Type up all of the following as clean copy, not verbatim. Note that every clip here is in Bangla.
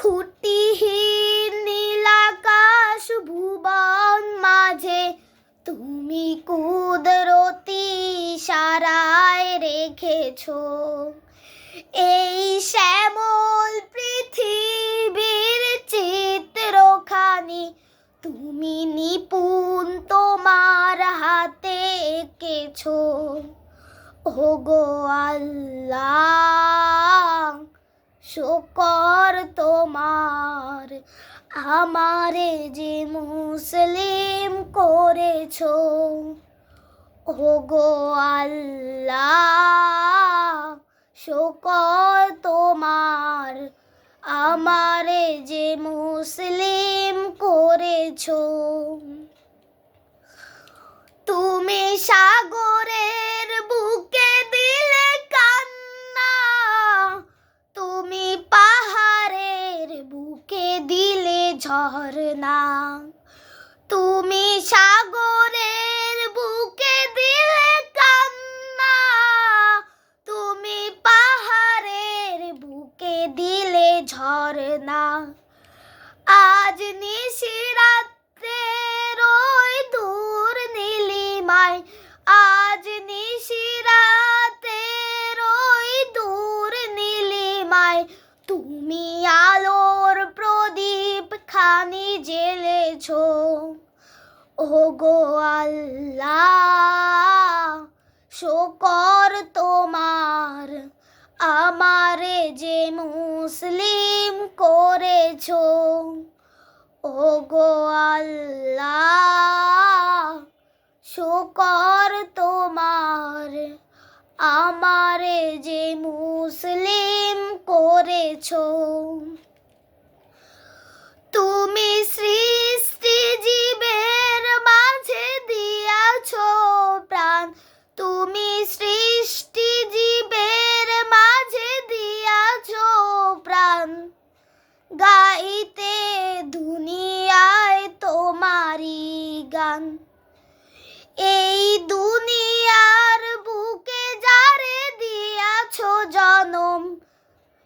খুঁটিহীন নীলাকাশ ভুবন মাঝে তুমি কুদরতি ইশারায় রেখেছো এই শ্যামল পৃথিবীর চিত্রখানি তুমি নিপুণ তোমার হাতে এঁকেছো। ওগো আল্লাহ শুকর তোমার, আমারে যে মুসলিম করেছো। ওগো আল্লাহ শুকর তোমার, আমারে যে মুসলিম করেছো। তুমি সাগরের বুকে দিলে কান্না, তুমি পাহাড়ের বুকে দিলে ঝরনা, তুমি সাগরের বুকে দিলে কান্না, তুমি পাহাড়ের বুকে দিলে ঝরনা। আজ নিশিরাতের ওই দূর নীলিমায়, আজ নিশিরাতের ওই দূর নীলিমায় তুমি আলোর প্রদীপ খানি জ্বেলেছো। ওগো আল্লাহ শুকর তোমার, আমারে যে মুসলিম করেছো। ওগো আল্লাহ শুকর তোমার, আমারে যে মুসলিম করেছো। তুমি সৃষ্টি জীবের মাঝে দিয়াছো প্রাণ, তুমি সৃষ্টি জীবের মাঝে দিয়াছো প্রাণ, গাইতে দুনিয়ায় তোমারি গান। এই দুনিয়ার বুকে যারে দিয়াছো জনম,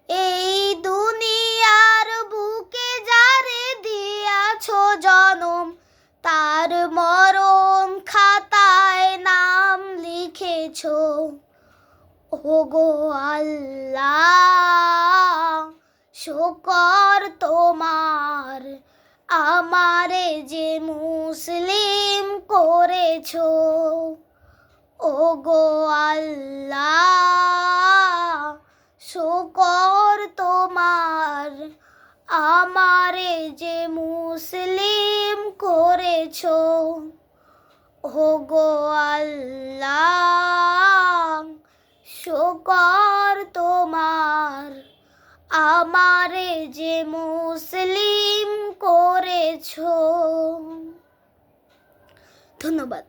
এই দুনিয়ার বুকে যারে দিয়াছো জনম, তার মরণ খাতায় নাম লিখেছো। ওগো আল্লাহ শুকর তোমার, আমারে যে মুসলিম করেছো। ওগো আল্লাহ শুকর তোমার, আমারে যে মুসলিম করেছো। ওগো আল্লাহ শুকর তোমার, আমারে যে মুসলিম করেছো। ধন্যবাদ।